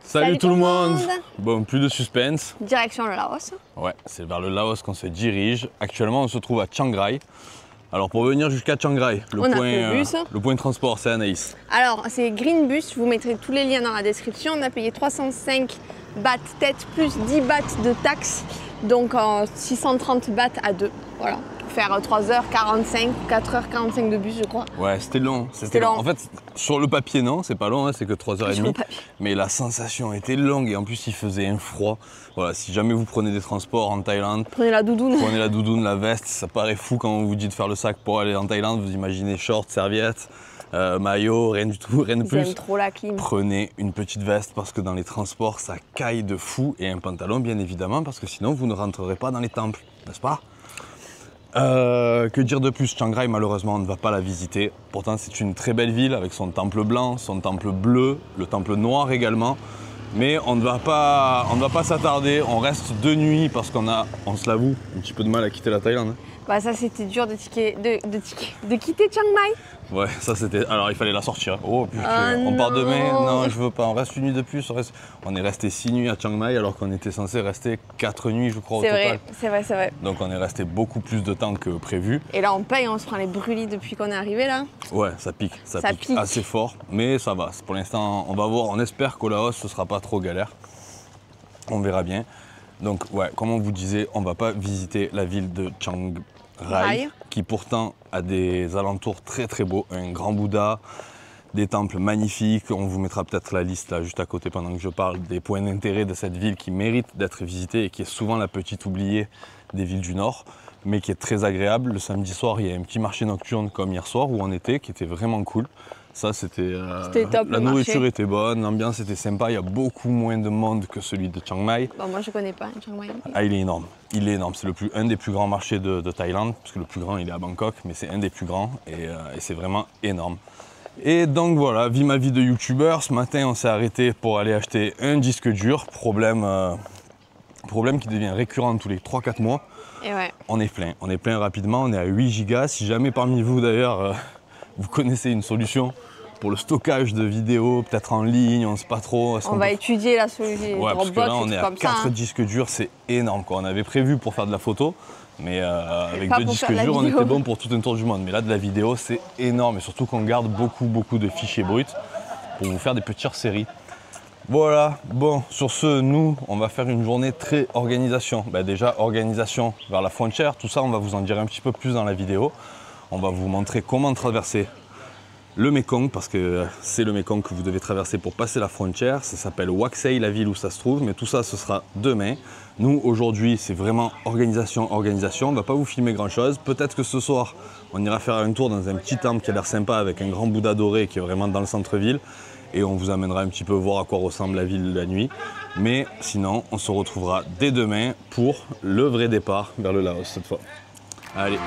Salut tout le monde. Bon, plus de suspense. Direction le Laos. Ouais, c'est vers le Laos qu'on se dirige. Actuellement, on se trouve à Chiang Rai. Alors pour venir jusqu'à Chiang Rai, le point de transport, c'est Anaïs. Alors, c'est Green Bus, je vous mettrai tous les liens dans la description. On a payé 305 bahts tête plus 10 bahts de taxes, donc 630 bahts à deux. Voilà. Faire 3h45, 4h45 de bus, je crois. Ouais, c'était long. En fait, sur le papier, non, c'est pas long, hein, c'est que 3h30. Mais la sensation était longue et en plus, il faisait un froid. Voilà, si jamais vous prenez des transports en Thaïlande, prenez la doudoune. Prenez la doudoune, la veste. Ça paraît fou quand on vous dit de faire le sac pour aller en Thaïlande. Vous imaginez short, serviette, maillot, rien du tout, rien de plus. J'aime trop la clim. Prenez une petite veste parce que dans les transports, ça caille de fou. Et un pantalon, bien évidemment, parce que sinon, vous ne rentrerez pas dans les temples, n'est-ce pas? Que dire de plus? Chiang Rai, malheureusement, on ne va pas la visiter. Pourtant, c'est une très belle ville avec son temple blanc, son temple bleu, le temple noir également. Mais on ne va pas s'attarder. On reste 2 nuits parce on se l'avoue, un petit peu de mal à quitter la Thaïlande. Bah ça, c'était dur de quitter Chiang Mai. Ouais, ça c'était. Alors il fallait la sortir. Oh putain, on part demain. Non, je veux pas. On reste une nuit de plus. On est resté 6 nuits à Chiang Mai alors qu'on était censé rester 4 nuits, je crois, au total. C'est vrai. Donc on est resté beaucoup plus de temps que prévu. Et là, on paye, on se prend les brûlis depuis qu'on est arrivé là. Ouais, ça pique. Ça pique assez fort. Mais ça va. Pour l'instant, on va voir. On espère qu'au Laos, ce sera pas trop galère. On verra bien. Donc ouais, comme on vous disait, on va pas visiter la ville de Chiang Rai, qui pourtant a des alentours très très beaux, un grand Bouddha, des temples magnifiques. On vous mettra peut-être la liste là juste à côté pendant que je parle des points d'intérêt de cette ville qui mérite d'être visitée et qui est souvent la petite oubliée des villes du Nord, mais qui est très agréable. Le samedi soir, il y a un petit marché nocturne comme hier soir où on était, qui était vraiment cool. Ça, c'était top. La nourriture était bonne, l'ambiance était sympa. Il y a beaucoup moins de monde que celui de Chiang Mai. Bon, moi, je connais pas Chiang Mai. Ah, il est énorme. Il est énorme. C'est un des plus grands marchés de Thaïlande, parce que le plus grand, il est à Bangkok, mais c'est un des plus grands et c'est vraiment énorme. Et donc voilà, vie ma vie de youtubeur. Ce matin, on s'est arrêté pour aller acheter un disque dur. Problème qui devient récurrent tous les 3-4 mois. Et ouais. On est plein rapidement. On est à 8 Go. Si jamais parmi vous, d'ailleurs, vous connaissez une solution pour le stockage de vidéos, peut-être en ligne, on ne sait pas trop. On va étudier la solution. Ouais, parce que là, on est à 4 disques durs, c'est énorme, quoi. On avait prévu pour faire de la photo, mais avec 2 disques durs, on était bon pour tout un tour du monde. Mais là, de la vidéo, c'est énorme. Et surtout qu'on garde beaucoup de fichiers bruts pour vous faire des petites séries. Voilà, bon, sur ce, nous, on va faire une journée très organisation. Déjà, organisation vers la frontière, tout ça, on va vous en dire un petit peu plus dans la vidéo. On va vous montrer comment traverser le Mekong, parce que c'est le Mekong que vous devez traverser pour passer la frontière. Ça s'appelle Wak Say, la ville où ça se trouve, mais tout ça, ce sera demain. Nous, aujourd'hui, c'est vraiment organisation. On ne va pas vous filmer grand-chose. Peut-être que ce soir, on ira faire un tour dans un petit temple qui a l'air sympa, avec un grand Bouddha doré qui est vraiment dans le centre-ville. Et on vous amènera un petit peu voir à quoi ressemble la ville la nuit. Mais sinon, on se retrouvera dès demain pour le vrai départ vers le Laos cette fois. Allez.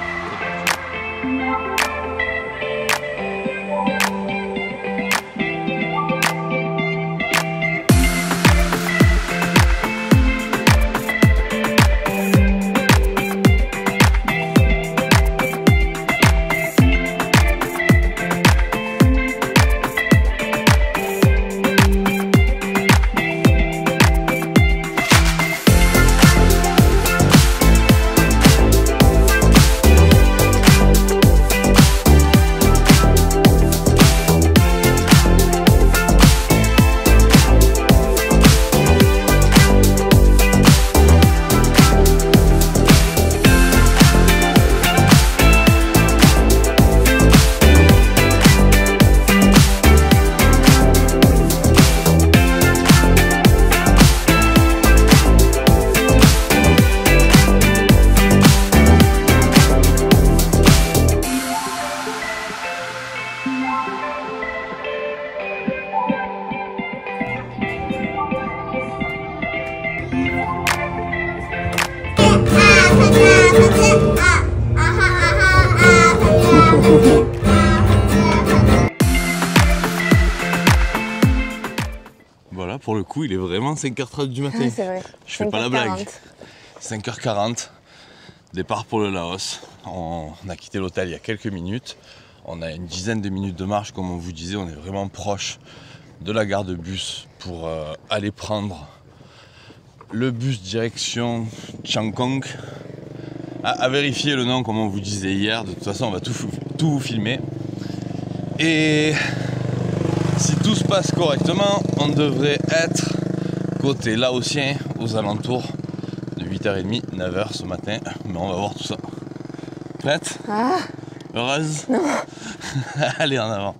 Voilà, pour le coup, il est vraiment 5h30 du matin. C'est vrai. Je fais pas la blague. 5h40, départ pour le Laos. On a quitté l'hôtel il y a quelques minutes. On a une dizaine de minutes de marche, comme on vous disait, on est vraiment proche de la gare de bus pour aller prendre le bus direction Changkong. À vérifier le nom, comme on vous disait hier, de toute façon on va tout vous filmer. Et si tout se passe correctement, on devrait être côté laotien aux alentours de 8h30, 9h ce matin. Mais on va voir tout ça. Prête? Heureuse? Non. Allez, en avant.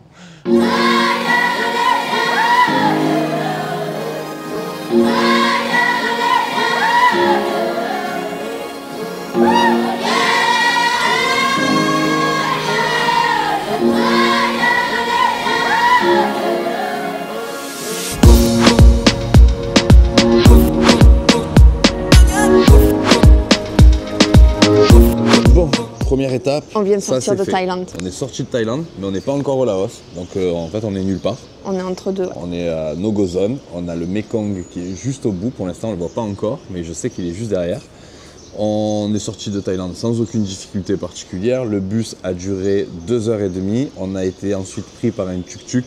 Première étape, on vient de sortir de Thaïlande. On est sorti de Thaïlande, mais on n'est pas encore au Laos. Donc en fait, on est nulle part. On est entre deux. On est à Nogozone. On a le Mekong qui est juste au bout. Pour l'instant, on ne le voit pas encore, mais je sais qu'il est juste derrière. On est sorti de Thaïlande sans aucune difficulté particulière. Le bus a duré 2h30. On a été ensuite pris par un tuk-tuk.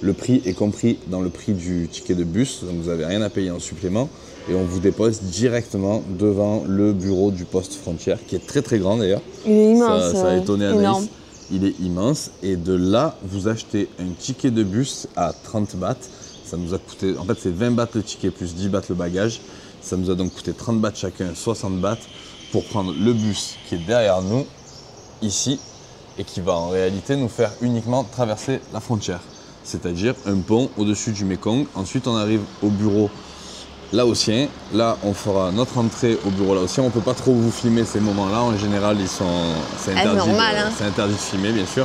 Le prix est compris dans le prix du ticket de bus, donc vous n'avez rien à payer en supplément. Et on vous dépose directement devant le bureau du poste frontière, qui est très très grand d'ailleurs. Il est immense. Ça a étonné Anaïs. Énorme. Il est immense. Et de là, vous achetez un ticket de bus à 30 bahts. Ça nous a coûté, en fait c'est 20 bahts le ticket plus 10 bahts le bagage. Ça nous a donc coûté 30 bahts chacun, 60 bahts pour prendre le bus qui est derrière nous, ici, et qui va en réalité nous faire uniquement traverser la frontière. C'est-à-dire un pont au-dessus du Mekong. Ensuite, on arrive au bureau laotien. Là, on fera notre entrée au bureau laotien. On ne peut pas trop vous filmer ces moments-là. En général, c'est interdit, c'est interdit de filmer, bien sûr.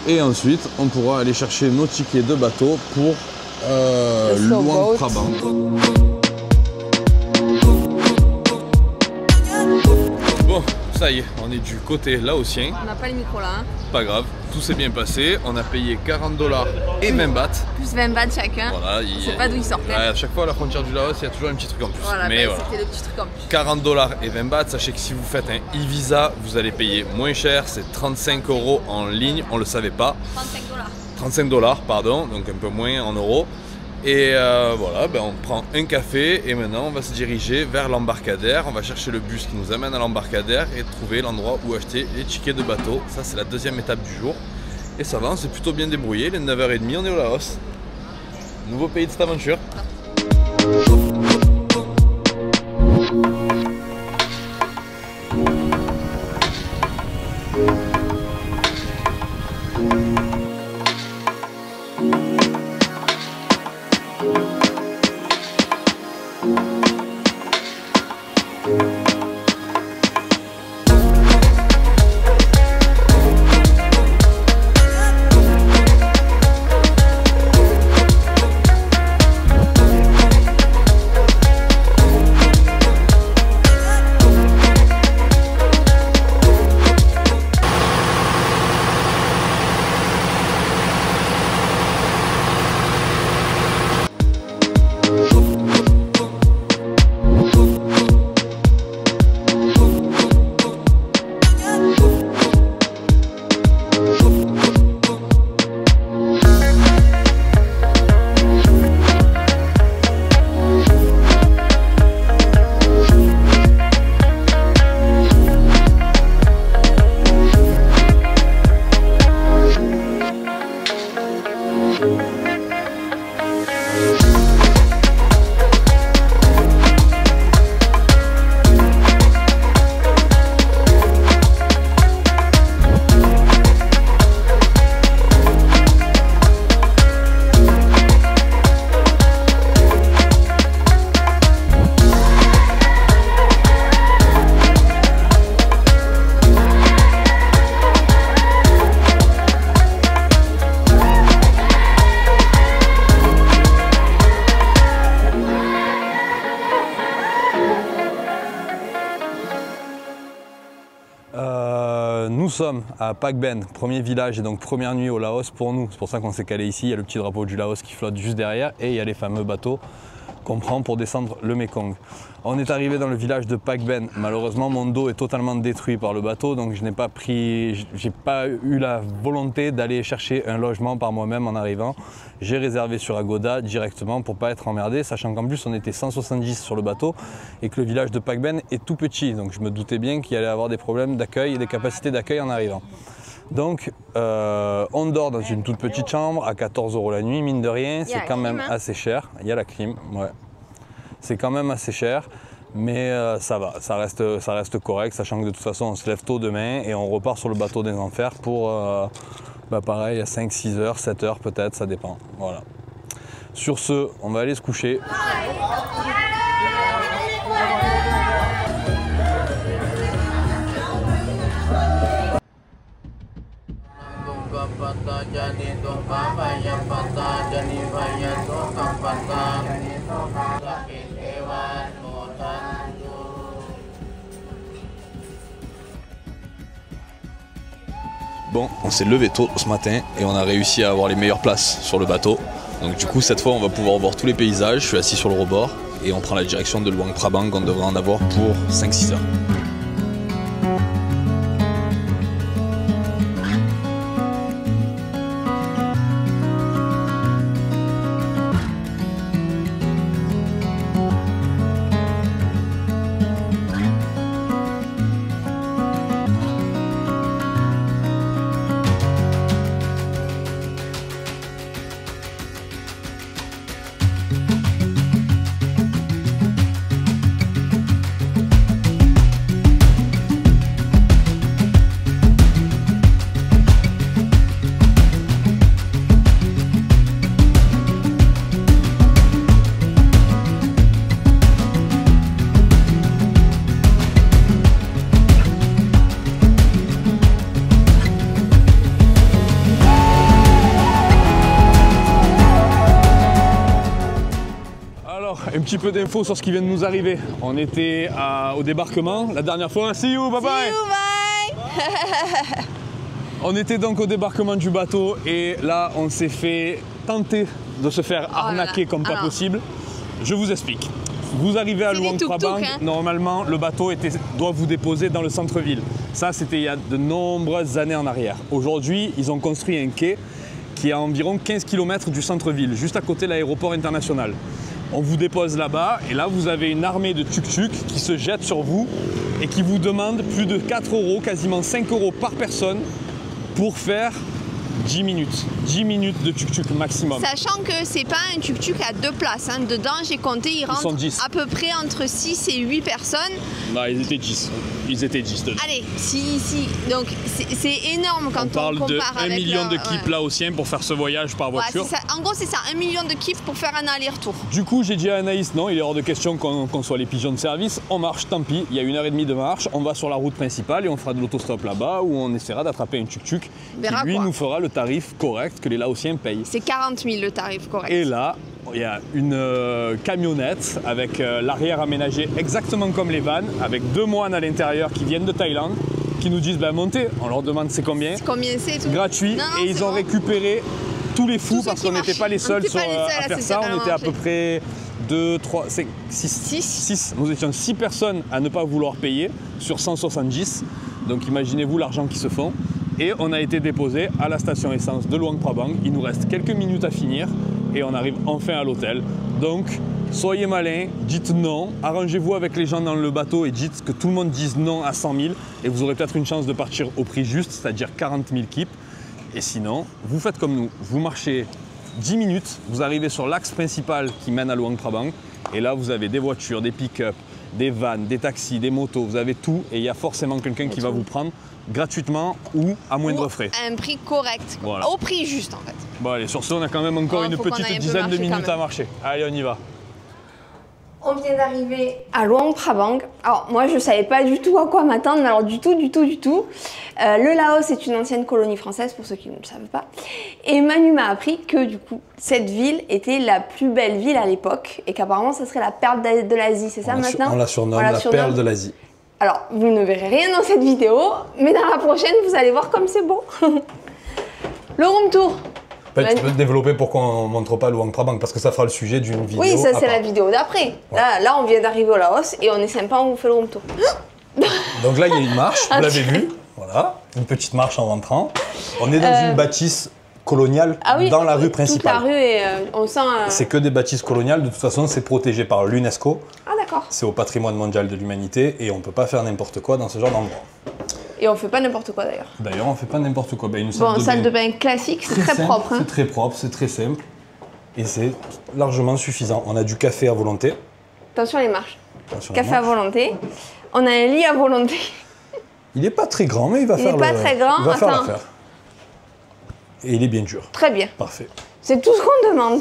Et ensuite, on pourra aller chercher nos tickets de bateau pour Luang Prabang. Bon, ça y est, on est du côté laotien. On n'a pas le micro là. Hein. Pas grave, tout s'est bien passé. On a payé 40 $ et 20 bahts. Plus 20 bahts chacun. Voilà, je sais pas d'où ils sortaient. À chaque fois à la frontière du Laos, il y a toujours un petit truc en plus. Voilà, mais voilà. C'était le petit truc en plus. 40 $ et 20 bahts, sachez que si vous faites un e-visa, vous allez payer moins cher. C'est 35 € en ligne, on le savait pas. 35 $, pardon, donc un peu moins en euros. Et voilà, on prend un café et maintenant on va se diriger vers l'embarcadère. On va chercher le bus qui nous amène à l'embarcadère et trouver l'endroit où acheter les tickets de bateau. Ça, c'est la deuxième étape du jour. Et ça va, on s'est plutôt bien débrouillé. Les 9h30, on est au Laos. Nouveau pays de cette aventure. Nous sommes à Pak Ben, premier village et donc première nuit au Laos pour nous. C'est pour ça qu'on s'est calé ici. Il y a le petit drapeau du Laos qui flotte juste derrière et il y a les fameux bateaux qu'on prend pour descendre le Mekong. On est arrivé dans le village de Pak Ben. Malheureusement, mon dos est totalement détruit par le bateau, donc je n'ai pas eu la volonté d'aller chercher un logement par moi-même en arrivant. J'ai réservé sur Agoda directement pour ne pas être emmerdé, sachant qu'en plus on était 170 sur le bateau et que le village de Pak Ben est tout petit, donc je me doutais bien qu'il allait avoir des problèmes d'accueil et des capacités d'accueil en arrivant. Donc on dort dans une toute petite chambre à 14 € la nuit, mine de rien, c'est quand même assez cher. Il y a la clim, ouais. C'est quand même assez cher, mais ça va, ça reste correct, sachant que de toute façon on se lève tôt demain et on repart sur le bateau des enfers pour, pareil, à 5, 6 heures, 7 heures peut-être, ça dépend. Voilà. Sur ce, on va aller se coucher. Bon, on s'est levé tôt ce matin et on a réussi à avoir les meilleures places sur le bateau. Donc du coup, cette fois, on va pouvoir voir tous les paysages. Je suis assis sur le rebord et on prend la direction de Luang Prabang. On devrait en avoir pour 5-6 heures. Un petit peu d'infos sur ce qui vient de nous arriver. On était au débarquement la dernière fois. See you, bye bye! See you, bye! On était donc au débarquement du bateau et là on s'est fait tenter de se faire arnaquer comme pas possible. Je vous explique. Vous arrivez à Luang Prabang, normalement le bateau doit vous déposer dans le centre-ville. Ça c'était il y a de nombreuses années en arrière. Aujourd'hui ils ont construit un quai qui est à environ 15 km du centre-ville, juste à côté de l'aéroport international. On vous dépose là-bas et là vous avez une armée de tuk-tuk qui se jette sur vous et qui vous demande plus de 4 €, quasiment 5 € par personne pour faire 10 minutes. 10 minutes de tuk-tuk maximum. Sachant que c'est pas un tuk-tuk à 2 places. Hein. Dedans, j'ai compté, il rentre à peu près entre 6 et 8 personnes. Non, ils étaient 10. Ils étaient 10 dedans. Allez, si. Donc c'est énorme quand on compare avec... On parle de 1 million de kips laotiens pour faire ce voyage par voiture. Ça. En gros, c'est ça, 1 million de kips pour faire un aller-retour. Du coup, j'ai dit à Anaïs, non, il est hors de question qu'on soit les pigeons de service. On marche, tant pis, il y a 1h30 de marche. On va sur la route principale et on fera de l'autostop là-bas où on essaiera d'attraper un tuk-tuk qui, lui, nous fera le tarif correct que les Laotiens payent. C'est 40 000 le tarif correct. Et là, il y a une camionnette avec l'arrière aménagé exactement comme les vannes, avec 2 moines à l'intérieur qui viennent de Thaïlande, qui nous disent montez. On leur demande c'est combien. Combien c'est tout. Gratuit. Non, et ils ont récupéré tous les fous parce qu'on n'était pas les seuls à faire ça. On était à peu près 2, 3, 5, 6. Nous étions 6 personnes à ne pas vouloir payer sur 170. Donc imaginez-vous l'argent qui se font. Et on a été déposé à la station essence de Luang Prabang. Il nous reste quelques minutes à finir et on arrive enfin à l'hôtel. Donc soyez malins, dites non, arrangez-vous avec les gens dans le bateau et dites que tout le monde dise non à 100 000 et vous aurez peut-être une chance de partir au prix juste, c'est-à-dire 40 000 kips. Et sinon, vous faites comme nous, vous marchez 10 minutes, vous arrivez sur l'axe principal qui mène à Luang Prabang et là vous avez des voitures, des pick-up, des vannes, des taxis, des motos, vous avez tout et il y a forcément quelqu'un qui va vous prendre gratuitement ou à moindre frais. À un prix correct, voilà. Au prix juste en fait. Bon allez, sur ce on a quand même encore une petite dizaine de minutes à marcher. Allez, on y va. On vient d'arriver à Luang Prabang. Alors moi je savais pas du tout à quoi m'attendre, mais alors du tout. Le Laos est une ancienne colonie française pour ceux qui ne le savent pas. Et Manu m'a appris que du coup cette ville était la plus belle ville à l'époque et qu'apparemment ça serait la perle de l'Asie, c'est ça maintenant? On la surnomme la perle de l'Asie. Alors vous ne verrez rien dans cette vidéo, mais dans la prochaine vous allez voir comme c'est beau. Le room tour. Tu peux te développer pourquoi on ne montre pas Luang Prabang, parce que ça fera le sujet d'une vidéo. Oui, ça c'est la vidéo d'après. Ouais. Là, on vient d'arriver au Laos et on est sympa, on vous fait le room tour. Donc là, il y a une marche, vous l'avez vu. Voilà, une petite marche en rentrant. On est dans une bâtisse coloniale dans la rue principale. Toute la rue et on sent... C'est que des bâtisses coloniales, de toute façon c'est protégé par l'UNESCO. Ah d'accord. C'est au patrimoine mondial de l'humanité et on ne peut pas faire n'importe quoi dans ce genre d'endroit. Et on fait pas n'importe quoi d'ailleurs. D'ailleurs, on fait pas n'importe quoi. Une salle de bain classique, c'est très propre. Hein. C'est très propre, c'est très simple et c'est largement suffisant. On a du café à volonté. Attention les marches. Café à volonté. On a un lit à volonté. Il n'est pas très grand, mais il va faire l'affaire. Et il est bien dur. Très bien. Parfait. C'est tout ce qu'on demande.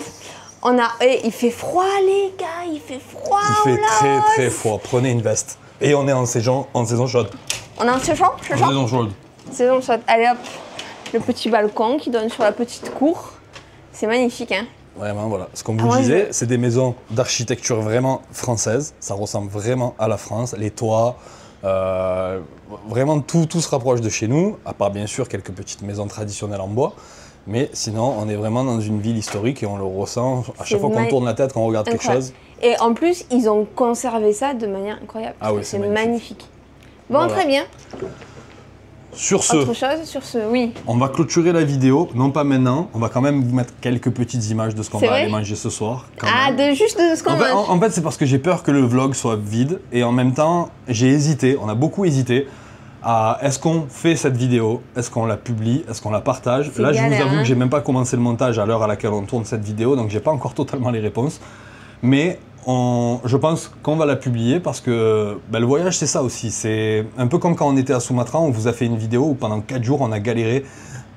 Il fait froid les gars, il fait froid. Il fait très froid. Prenez une veste. Et on est en saison chaude. On est en saison chaude. Saison chaude. Allez hop, le petit balcon qui donne sur la petite cour. C'est magnifique, hein. Vraiment, voilà. Ce qu'on vous disait, c'est des maisons d'architecture vraiment française. Ça ressemble vraiment à la France. Les toits, vraiment tout se rapproche de chez nous, à part bien sûr quelques petites maisons traditionnelles en bois. Mais sinon, on est vraiment dans une ville historique et on le ressent à chaque fois qu'on tourne la tête, qu'on regarde quelque chose. Et en plus, ils ont conservé ça de manière incroyable. Ah oui, c'est magnifique. Bon, très bien. Sur ce, oui. On va clôturer la vidéo, non pas maintenant, on va quand même vous mettre quelques petites images de ce qu'on va aller manger ce soir. Juste de ce qu'on mange. En fait, c'est parce que j'ai peur que le vlog soit vide et en même temps, j'ai hésité, on a beaucoup hésité à est-ce qu'on fait cette vidéo, est-ce qu'on la publie, est-ce qu'on la partage. Là, je vous avoue que j'ai même pas commencé le montage à l'heure à laquelle on tourne cette vidéo, donc j'ai pas encore totalement les réponses. Mais je pense qu'on va la publier parce que le voyage c'est ça aussi, c'est un peu comme quand on était à Sumatra, on vous a fait une vidéo où pendant 4 jours on a galéré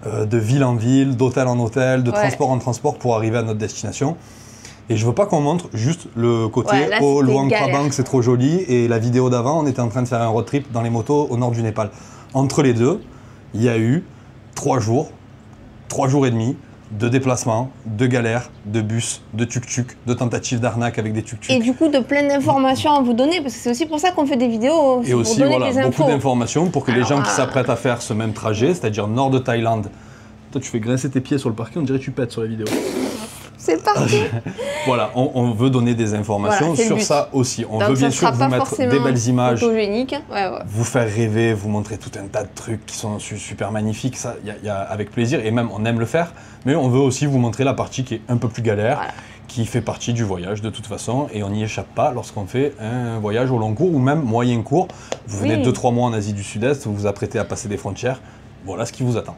de ville en ville, d'hôtel en hôtel, de transport en transport pour arriver à notre destination. Et je veux pas qu'on montre juste le côté oh Luang Prabang c'est trop joli et la vidéo d'avant on était en train de faire un road trip dans les motos au nord du Népal. Entre les deux, il y a eu 3 jours et demi de déplacements, de galères, de bus, de tuk-tuk, de tentatives d'arnaque avec des tuk-tuk. Et du coup, de plein d'informations à vous donner, parce que c'est aussi pour ça qu'on fait des vidéos. Et aussi, voilà, beaucoup d'informations pour que les gens qui s'apprêtent à faire ce même trajet, c'est-à-dire nord de Thaïlande. Toi, tu fais grincer tes pieds sur le parquet, on dirait que tu pètes sur la vidéo. C'est parti. Voilà, on veut donner des informations sur ça aussi. On veut bien sûr vous mettre des belles images, vous faire rêver, vous montrer tout un tas de trucs qui sont super magnifiques, ça, y a avec plaisir, et même on aime le faire, mais on veut aussi vous montrer la partie qui est un peu plus galère, qui fait partie du voyage de toute façon, et on n'y échappe pas lorsqu'on fait un voyage au long cours ou même moyen cours. Vous venez 2-3 mois en Asie du Sud-Est, vous vous apprêtez à passer des frontières, voilà ce qui vous attend.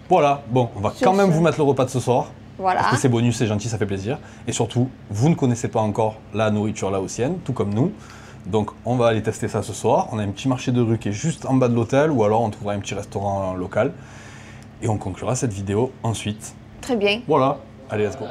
Voilà, bon, on va quand même vous mettre le repas de ce soir. Voilà. Parce que c'est bonus, c'est gentil, ça fait plaisir. Et surtout, vous ne connaissez pas encore la nourriture laotienne, tout comme nous. Donc on va aller tester ça ce soir. On a un petit marché de rue qui est juste en bas de l'hôtel, ou alors on trouvera un petit restaurant local. Et on conclura cette vidéo ensuite. Très bien. Voilà, allez, let's go.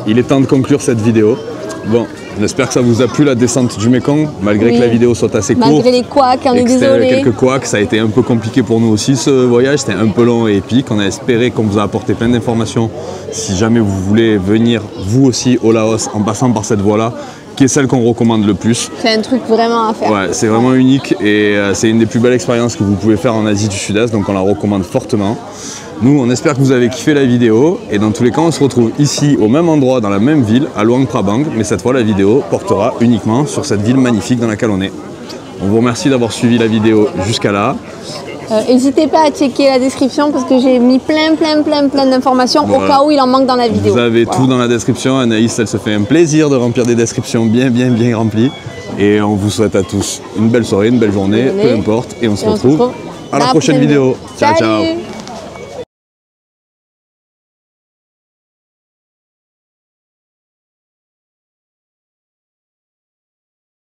Il est temps de conclure cette vidéo. Bon, j'espère que ça vous a plu la descente du Mékong, malgré que la vidéo soit assez courte. Malgré les couacs, on est désolé. Quelques couacs, ça a été un peu compliqué pour nous aussi ce voyage, c'était un peu long et épique. On a espéré qu'on vous a apporté plein d'informations si jamais vous voulez venir vous aussi au Laos en passant par cette voie-là, qui est celle qu'on recommande le plus. C'est un truc vraiment à faire. Ouais, c'est vraiment unique et c'est une des plus belles expériences que vous pouvez faire en Asie du Sud-Est, donc on la recommande fortement. Nous, on espère que vous avez kiffé la vidéo et dans tous les cas, on se retrouve ici au même endroit, dans la même ville, à Luang Prabang, mais cette fois, la vidéo portera uniquement sur cette ville magnifique dans laquelle on est. On vous remercie d'avoir suivi la vidéo jusqu'à là. N'hésitez pas à checker la description parce que j'ai mis plein d'informations au cas où il en manque dans la vidéo. Vous avez tout dans la description. Anaïs, elle se fait un plaisir de remplir des descriptions bien remplies. Et on vous souhaite à tous une belle soirée, une belle journée, peu importe. Et on se retrouve à la prochaine vidéo. Ciao, ciao.